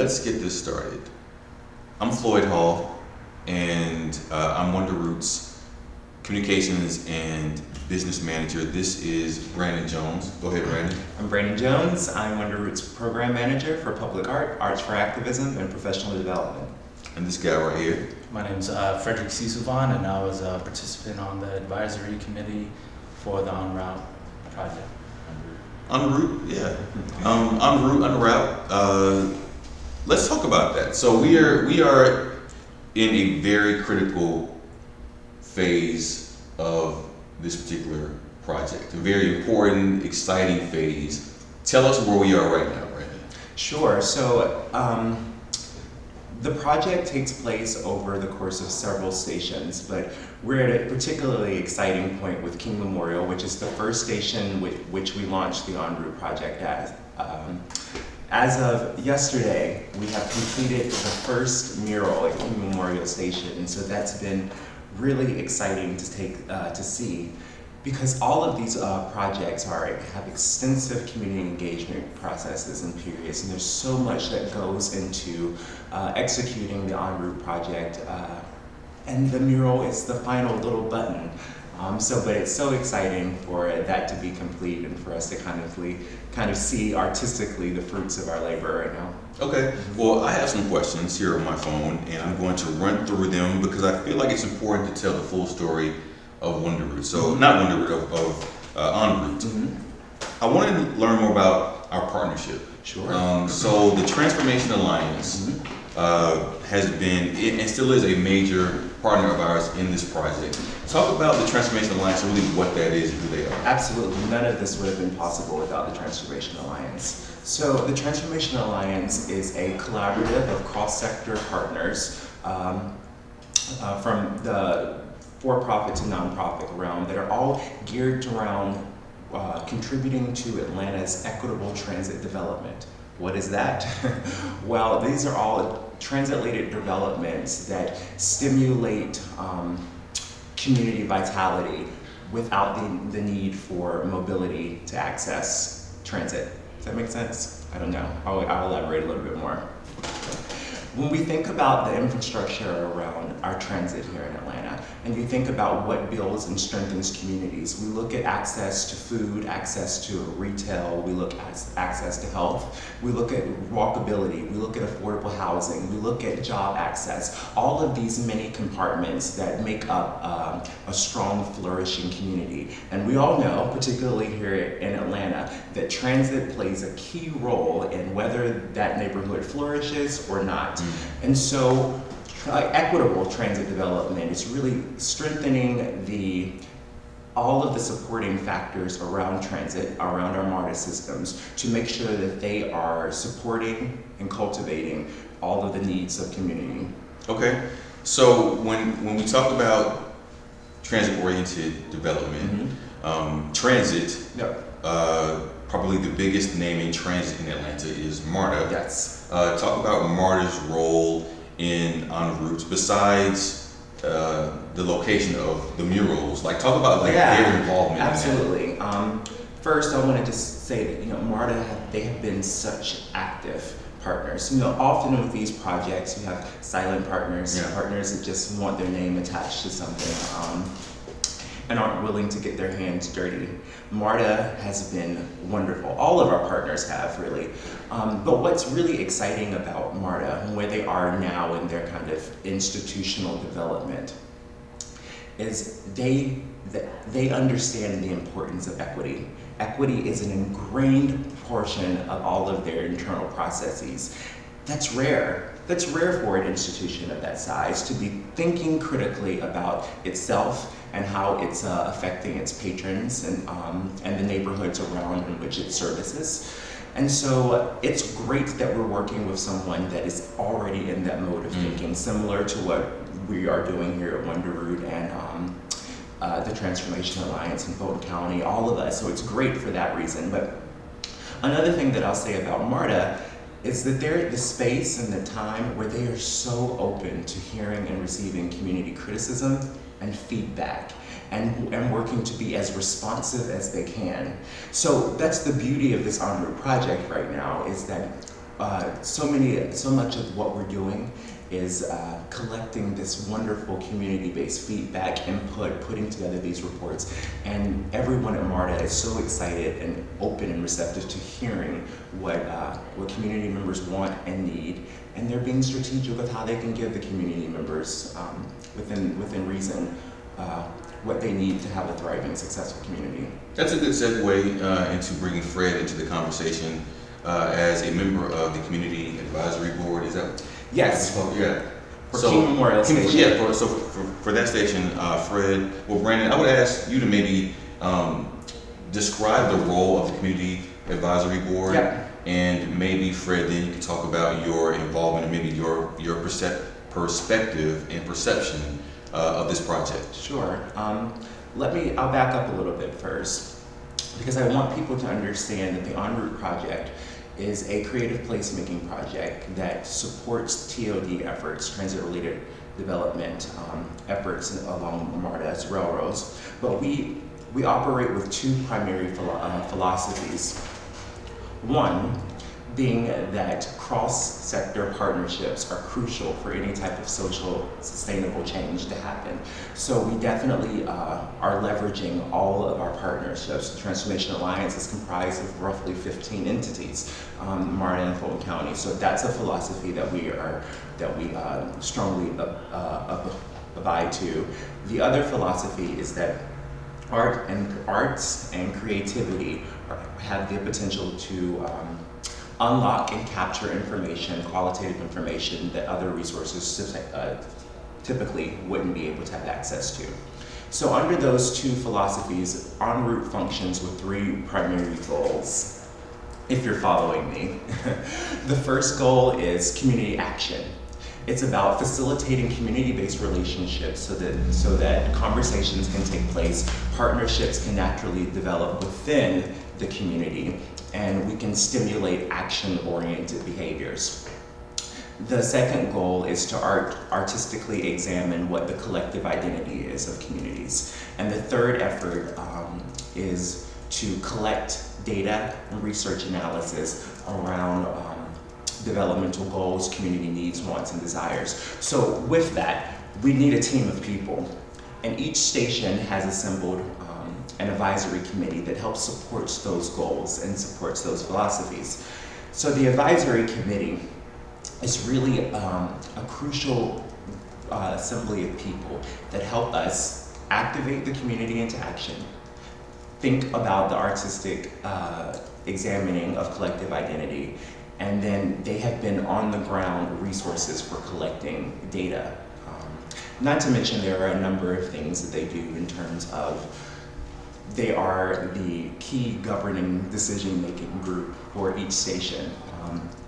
let's get this started. I'm Floyd Hall, and I'm WonderRoot's Communications and Business Manager. This is Brandon Jones. Go ahead, Brandon. I'm Brandon Jones. I'm WonderRoot's Program Manager for Public Art, Arts for Activism, and Professional Development. And this guy right here. My name's Frederic Sisouvanh, and I was a participant on the advisory committee for the En Route project. En route, yeah. En route, en route. Let's talk about that. So we are in a very critical phase of this particular project. A very important, exciting phase. Tell us where we are right now, Brandon. Sure. So the project takes place over the course of several stations, but we're at a particularly exciting point with King Memorial, which is the first station with which we launched the En Route project as. As of yesterday, we have completed the first mural at King Memorial Station, and so that's been really exciting to see, because all of these projects have extensive community engagement processes and periods, and there's so much that goes into executing the En Route project, and the mural is the final little button. But it's so exciting for that to be complete and for us to kind of see artistically the fruits of our labor right now. Okay, well, I have some questions here on my phone, and I'm going to run through them because I feel like it's important to tell the full story of WonderRoot. So, not WonderRoot, of En Route. Mm-hmm. I want to learn more about our partnership. Sure. So, the Transformation Alliance has been, and still is, a major partner of ours in this project. Talk about the Transformation Alliance and really what that is and who they are. Absolutely. None of this would have been possible without the Transformation Alliance. So the Transformation Alliance is a collaborative of cross-sector partners from the for-profit to nonprofit realm that are all geared around contributing to Atlanta's equitable transit development. What is that? Well, these are all transit-related developments that stimulate community vitality without the need for mobility to access transit. Does that make sense? I don't know. I'll elaborate a little bit more. When we think about the infrastructure around our transit here in Atlanta, and you think about what builds and strengthens communities, we look at access to food, access to retail, we look at access to health, we look at walkability, we look at affordable housing, we look at job access, all of these many compartments that make up a strong, flourishing community. And we all know, particularly here in Atlanta, that transit plays a key role in whether that neighborhood flourishes or not. And so equitable transit development is really strengthening all of the supporting factors around transit, around our MARTA systems, to make sure that they are supporting and cultivating all of the needs of community. Okay, so when we talk about transit-oriented development, transit, probably the biggest name in transit in Atlanta is MARTA. Yes. Talk about MARTA's role in En Route besides the location of the murals. Like, talk about their involvement. Absolutely. In that. First, I want to just say that MARTA they have been such active partners. Often with these projects, you have silent partners, partners that just want their name attached to something. And aren't willing to get their hands dirty. MARTA has been wonderful. All of our partners have, really. But what's really exciting about MARTA and where they are now in their kind of institutional development is they understand the importance of equity. Equity is an ingrained portion of all of their internal processes. That's rare. That's rare for an institution of that size to be thinking critically about itself and how it's affecting its patrons and the neighborhoods around in which it services. And so it's great that we're working with someone that is already in that mode of thinking, similar to what we are doing here at WonderRoot and the Transformation Alliance in Fulton County, all of us. So it's great for that reason. But another thing that I'll say about MARTA is that they're at the space and the time where they are so open to hearing and receiving community criticism and feedback, and working to be as responsive as they can. So that's the beauty of this En Route project right now, is that so much of what we're doing is collecting this wonderful community-based feedback, input, putting together these reports, and everyone at MARTA is so excited and open and receptive to hearing what community members want and need, and they're being strategic with how they can give the community members, within reason, what they need to have a thriving, successful community. That's a good segue into bringing Fred into the conversation as a member of the Community Advisory Board. Is that? Yes. Yeah. For King Memorial Station. Yeah, for that station, Fred, well, Brandon, I would ask you to maybe describe the role of the Community Advisory Board. Yep. And maybe, Fred, then you can talk about your involvement and maybe your perspective and perception of this project. Sure. I'll back up a little bit first, because I want people to understand that the WonderRoot project is a creative placemaking project that supports TOD efforts, transit-related development efforts along MARTA's railroads. But we operate with two primary philosophies. One being that cross-sector partnerships are crucial for any type of social sustainable change to happen. So we definitely are leveraging all of our partnerships. The Transformation Alliance is comprised of roughly 15 entities, MARTA and Fulton County. So that's a philosophy that we strongly abide to. The other philosophy is that arts and creativity have the potential to unlock and capture information, qualitative information that other resources typically wouldn't be able to have access to. So under those two philosophies, WonderRoot functions with three primary goals, if you're following me. The first goal is community action. It's about facilitating community-based relationships so that conversations can take place, partnerships can naturally develop within the community, and we can stimulate action-oriented behaviors. The second goal is to artistically examine what the collective identity is of communities. And the third effort is to collect data and research analysis around developmental goals, community needs, wants, and desires. So with that, we need a team of people. And each station has assembled an advisory committee that helps supports those goals and supports those philosophies. So the advisory committee is really a crucial assembly of people that help us activate the community into action, think about the artistic examining of collective identity, and then they have been on the ground resources for collecting data. Not to mention there are a number of things that they do in terms of they are the key governing decision-making group for each station.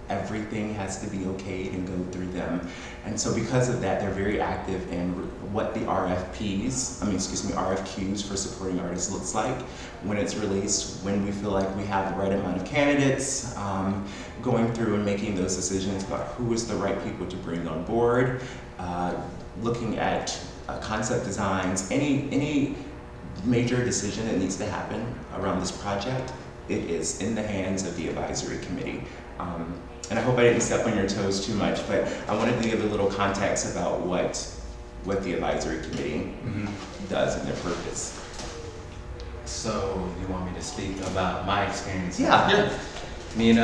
Everything has to be okayed and go through them. And so because of that, they're very active in what the RFQs for supporting artists looks like, when it's released, when we feel like we have the right amount of candidates, going through and making those decisions about who is the right people to bring on board, looking at concept designs, any major decision that needs to happen around this project, it is in the hands of the advisory committee. And I hope I didn't step on your toes too much, but I wanted to give a little context about what the advisory committee does and their purpose. So you want me to speak about my experience? Yeah. I mean,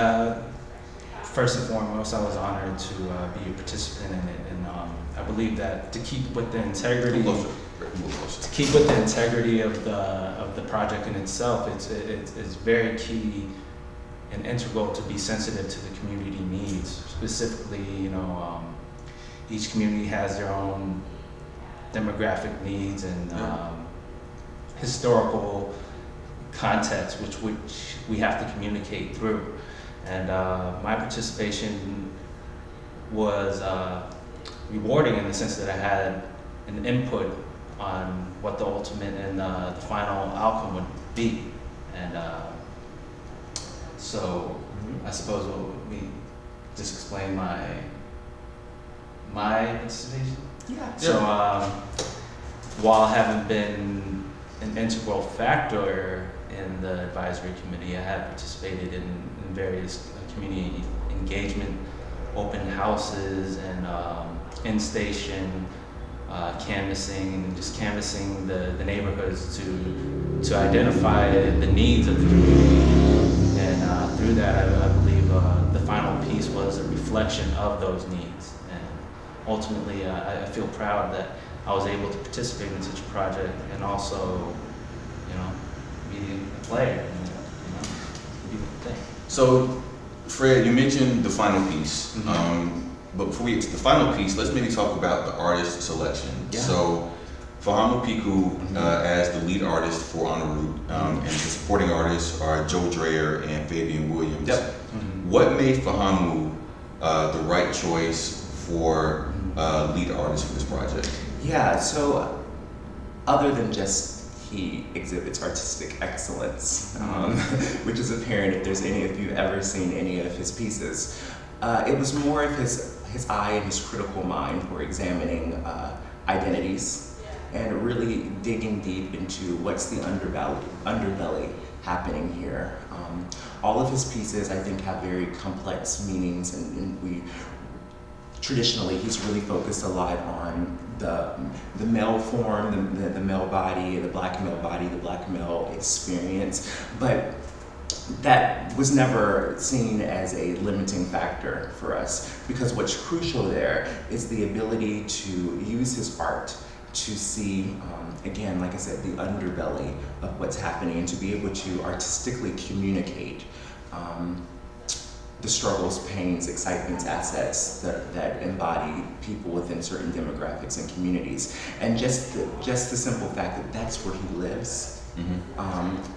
first and foremost, I was honored to be a participant in it, and I believe that to keep with the integrity of the project in itself, it's very key and integral to be sensitive to the community needs. Specifically, each community has their own demographic needs and historical context, which we have to communicate through. And my participation was rewarding in the sense that I had an input on what the ultimate and the final outcome would be. And so I suppose let me just explain my participation. Yeah. So while I haven't been an integral factor in the advisory committee, I have participated in various community engagement, open houses, and in-station canvassing, and just canvassing the neighborhoods to identify the needs of the community. And through that, I believe the final piece was a reflection of those needs. And ultimately, I feel proud that I was able to participate in such a project and also, be a player, be the thing. So, Fred, you mentioned the final piece. But before we get to the final piece, let's maybe talk about the artist selection. Yeah. So, Fahamu Piku as the lead artist for WonderRoot, and the supporting artists are Joe Dreyer and Fabian Williams. Yep. What made Fahamu the right choice for lead artist for this project? Yeah, so other than just he exhibits artistic excellence, which is apparent if you've ever seen any of his pieces. It was more of his eye and his critical mind for examining identities and really digging deep into what's the underbelly happening here. All of his pieces, I think, have very complex meanings, and traditionally he's really focused a lot on the male form, the male body, the black male experience, but that was never seen as a limiting factor for us, because what's crucial there is the ability to use his art to see, again, like I said, the underbelly of what's happening, and to be able to artistically communicate the struggles, pains, excitements, assets that embody people within certain demographics and communities. And just the simple fact that that's where he lives. In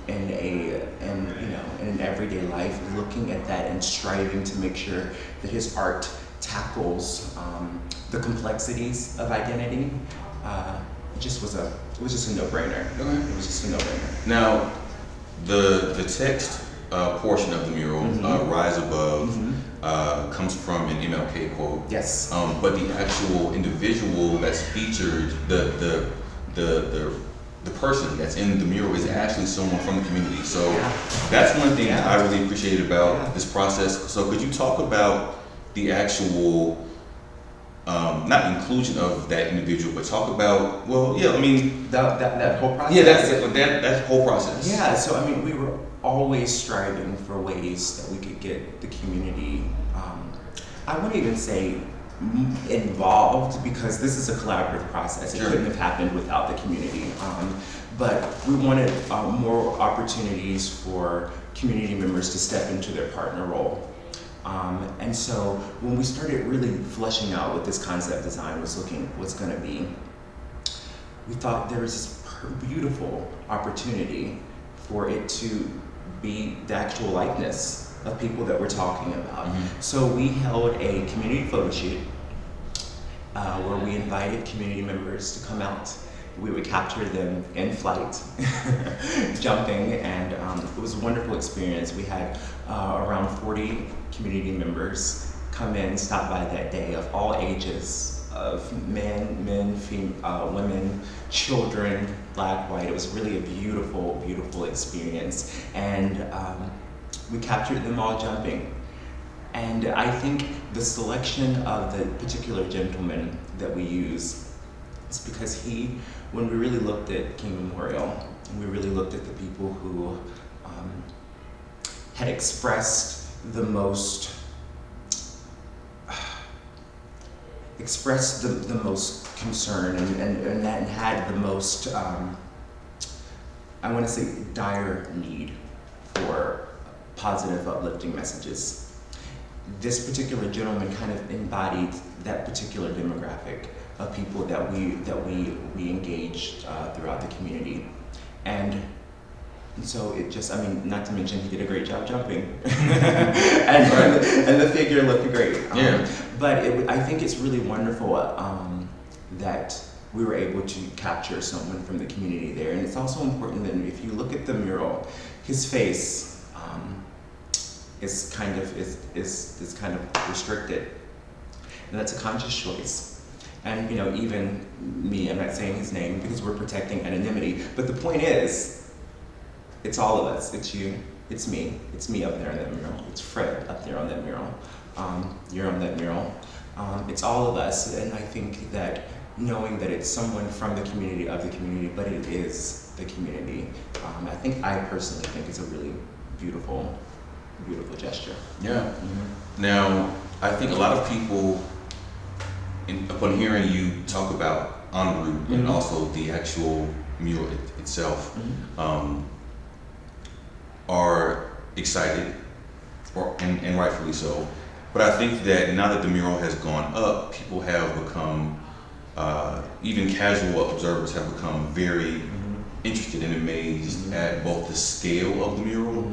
an everyday life, looking at that and striving to make sure that his art tackles the complexities of identity. It was just a no-brainer. It was just a no-brainer. Now, the text portion of the mural, "Rise Above," comes from an MLK quote. Yes. But the actual individual that's featured, the person that's in the mural is actually someone from the community. So that's one thing I really appreciated about this process. So could you talk about the actual, not inclusion of that individual, but talk about, that whole process. Yeah, that whole process. Yeah, so we were always striving for ways that we could get the community, I wouldn't even say involved, because this is a collaborative process. It couldn't have happened without the community. But we wanted more opportunities for community members to step into their partner role. And so when we started really fleshing out what this concept design was going to be, we thought there was this beautiful opportunity for it to be the actual likeness of people that we're talking about. So we held a community photo shoot where we invited community members to come out. We would capture them in flight, jumping, and it was a wonderful experience. We had around 40 community members come in, stop by that day, of all ages, of men, women, children, black, white. It was really a beautiful, beautiful experience. And we captured them all jumping. And I think the selection of the particular gentleman that we use is because when we really looked at King Memorial, and we really looked at the people who had expressed the most concern and had the most, I want to say, dire need for positive, uplifting messages. This particular gentleman kind of embodied that particular demographic of people that we engaged throughout the community, and so it just, not to mention he did a great job jumping, and the figure looked great. But I think it's really wonderful that we were able to capture someone from the community there, and it's also important that if you look at the mural, his face is kind of restricted, and that's a conscious choice. And even me, I'm not saying his name because we're protecting anonymity, but the point is, it's all of us. It's you, It's me. It's me up there on that mural. It's Fred up there on that mural. You're on that mural. It's all of us, and I think that knowing that it's someone from the community, of the community, but it is the community, I personally think it's a really beautiful, beautiful gesture. Yeah. Now, I think a lot of people, upon hearing you talk about en route and also the actual mural itself, are excited, and rightfully so. But I think that now that the mural has gone up, people have become, even casual observers have become very interested and amazed at both the scale of the mural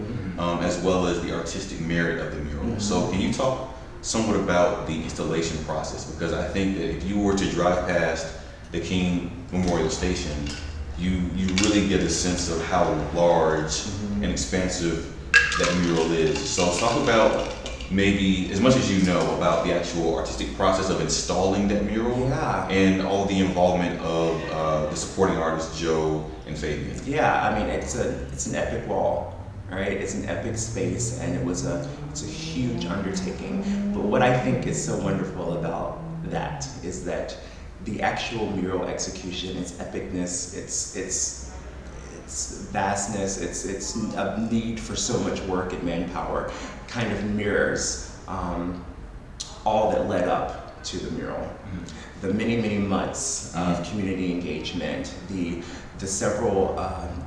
as well as the artistic merit of the mural. So can you talk somewhat about the installation process? Because I think that if you were to drive past the King Memorial Station, you really get a sense of how large and expansive that mural is. So talk about maybe as much as you know about the actual artistic process of installing that mural and all the involvement of the supporting artists Joe and Fabian. Yeah, I mean it's an epic wall, right? It's an epic space, and it's a huge undertaking. But what I think is so wonderful about that is that the actual mural execution, its epicness, its vastness, its a need for so much work and manpower, kind of mirrors all that led up to the mural. The many months of community engagement, the several,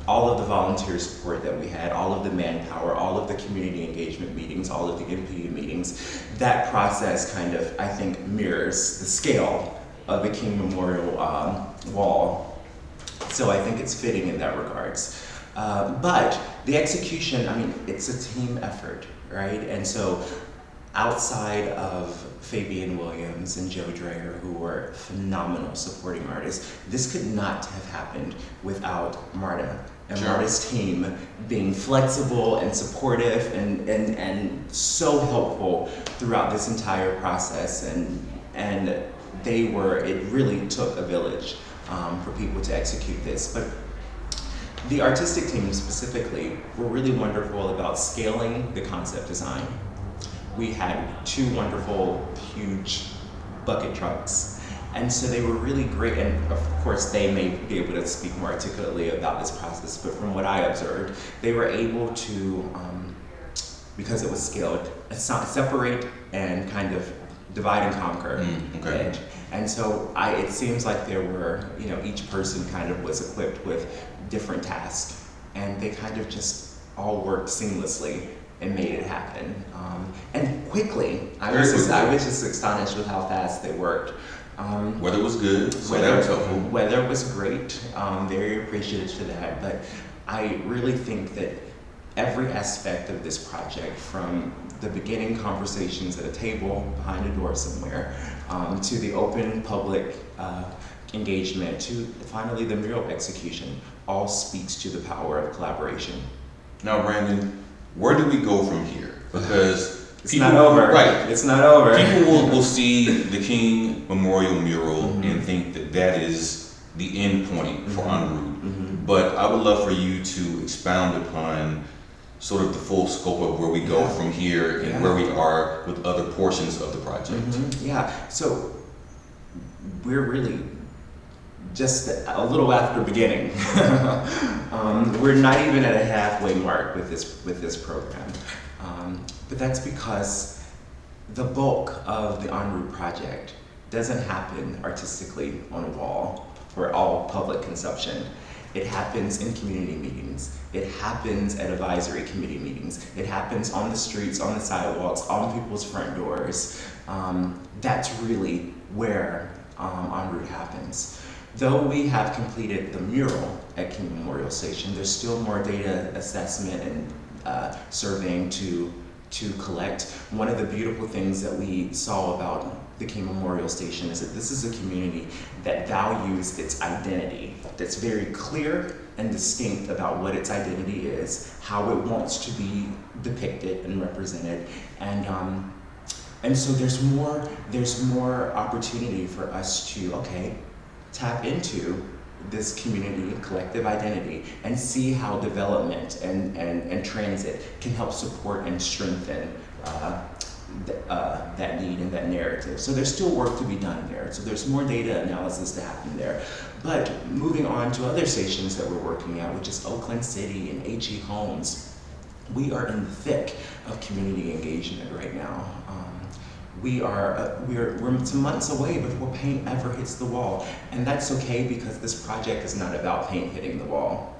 all of the volunteer support that we had, all of the manpower, all of the community engagement meetings, all of the MPU meetings, that process kind of, I think, mirrors the scale of the King Memorial wall. So I think it's fitting in that regards. But the execution, I mean, it's a team effort, right? And so outside of Fabian Williams and Joe Dreher, who were phenomenal supporting artists, this could not have happened without MARTA and MARTA's team being flexible and supportive and so helpful throughout this entire process. And it really took a village for people to execute this. But the artistic team specifically were really wonderful about scaling the concept design. We had 2 wonderful, huge bucket trucks. And so they were really great, and of course they may be able to speak more articulately about this process, but from what I observed, they were able to, because it was scaled, separate and kind of divide and conquer edge. And so it seems like there were, each person kind of was equipped with different tasks, and they kind of just all worked seamlessly and made it happen. And quickly. I was just astonished with how fast they worked. Weather was good, so that was helpful. Weather was great, very appreciative to that, but I really think that every aspect of this project, from the beginning conversations at a table behind a door somewhere, to the open public engagement, to finally the mural execution, all speaks to the power of collaboration. Now, Brandon, where do we go from here? Because it's not over. Right. It's not over. People will see the King Memorial mural and think that is the end point for en route. But I would love for you to expound upon sort of the full scope of where we go from here and where we are with other portions of the project. Yeah, so we're really just a little after beginning. We're not even at a halfway mark with this program. But that's because the bulk of the en route project doesn't happen artistically on a wall for all public consumption. It happens in community meetings. It happens at advisory committee meetings. It happens on the streets, on the sidewalks, on people's front doors. That's really where en route happens. Though we have completed the mural at King Memorial Station, there's still more data assessment and surveying to collect. One of the beautiful things that we saw about the King Memorial Station is that this is a community that values its identity, that's very clear and distinct about what its identity is, how it wants to be depicted and represented, and so there's more opportunity for us to tap into this community collective identity and see how development and transit can help support and strengthen that need and that narrative. So there's still work to be done there. So there's more data analysis to happen there. But moving on to other stations that we're working at, which is Oakland City and HE Homes, we are in the thick of community engagement right now. We're some months away before paint ever hits the wall, and that's okay because this project is not about paint hitting the wall.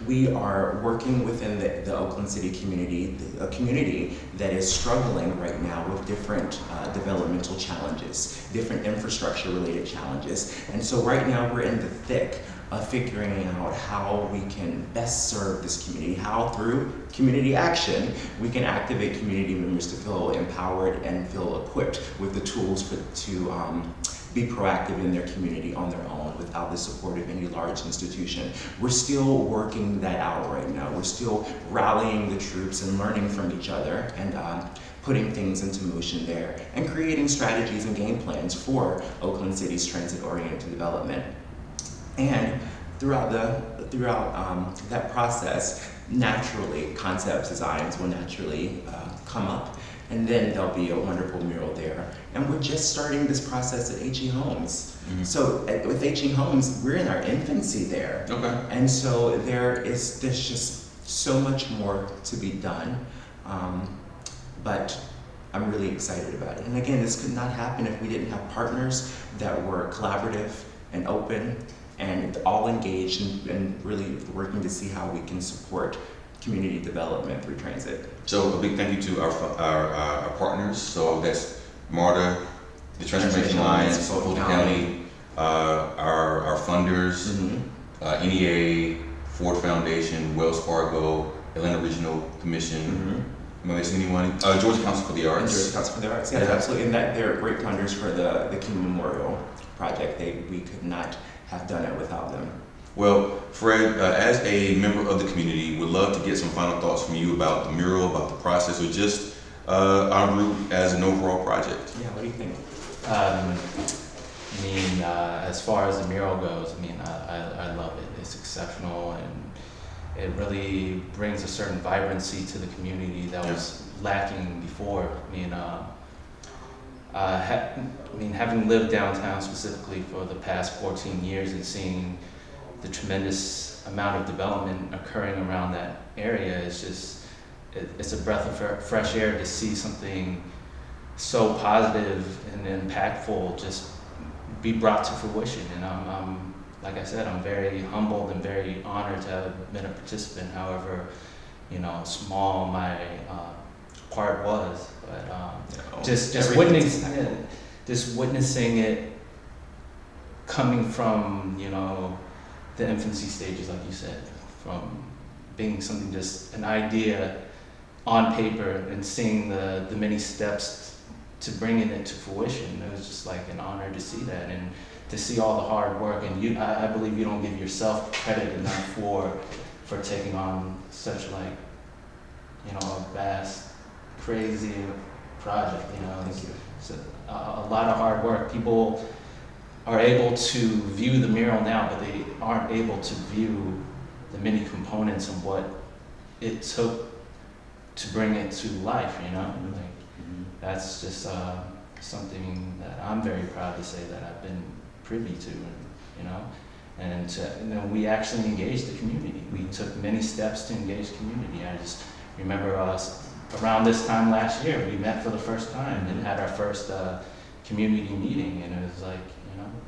We are working within the Oakland City community, a community that is struggling right now with different developmental challenges, different infrastructure related challenges. And so right now we're in the thick of figuring out how we can best serve this community, how through community action we can activate community members to feel empowered and feel equipped with the tools to be proactive in their community on their own without the support of any large institution. We're still working that out right now. We're still rallying the troops and learning from each other and putting things into motion there and creating strategies and game plans for Oakland City's transit-oriented development. And throughout that process, naturally, concept designs will naturally come up, and then there'll be a wonderful mural there. And we're just starting this process at HE Homes. Mm-hmm. So with HE Homes, we're in our infancy there. Okay. And so there's just so much more to be done, but I'm really excited about it. And again, this could not happen if we didn't have partners that were collaborative and open and all engaged and really working to see how we can support community development through transit. So a big thank you to our partners. So that's MARTA, the Transportation Alliance, Fulton County, our funders, mm-hmm. NEA, Ford Foundation, Wells Fargo, Atlanta Regional Commission. Mm-hmm. Am I missing anyone? Georgia Council for the Arts. Georgia Council for the Arts, yeah, absolutely. And that they're great funders for the King Memorial project. We could not have done it without them. Well, Fred, as a member of the community, would love to get some final thoughts from you about the mural, about the process, or just en route as an overall project. Yeah, what do you think? As far as the mural goes, I love it. It's exceptional, and it really brings a certain vibrancy to the community that was lacking before. Having lived downtown specifically for the past 14 years and seeing the tremendous amount of development occurring around that area is just, it's a breath of fresh air to see something so positive and impactful just be brought to fruition. And I'm like I said, I'm very humbled and very honored to have been a participant, however, small my part was. But just witnessing it coming from, the infancy stages, like you said, from being something, just an idea on paper and seeing the many steps to bringing it to fruition. It was just like an honor to see that and to see all the hard work. And I believe you don't give yourself credit enough for taking on such a vast, crazy project. Thank you. It's a lot of hard work. People are able to view the mural now, but they aren't able to view the many components of what it took to bring it to life, That's just something that I'm very proud to say that I've been privy to, and we actually engaged the community. We took many steps to engage the community. I just remember around this time last year, we met for the first time and had our first community meeting, and it was like,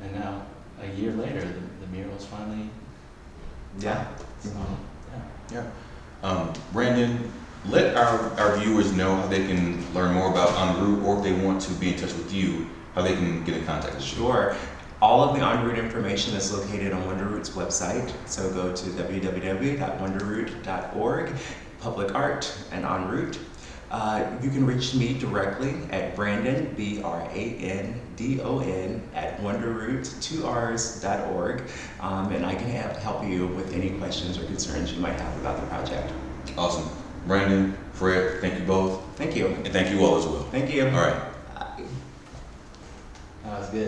and now a year later, the mural's finally. Yeah. So, Brandon, let our viewers know how they can learn more about En route, or if they want to be in touch with you, how they can get in contact with you. Sure. All of the En route information is located on WonderRoot's website. So go to www.wonderroot.org, public art and En route. You can reach me directly at Brandon, BRANDON, at WonderRoot2rs.org, and I can help you with any questions or concerns you might have about the project. Awesome. Brandon, Fred, thank you both. Thank you. And thank you all as well. Thank you. All right. that was good.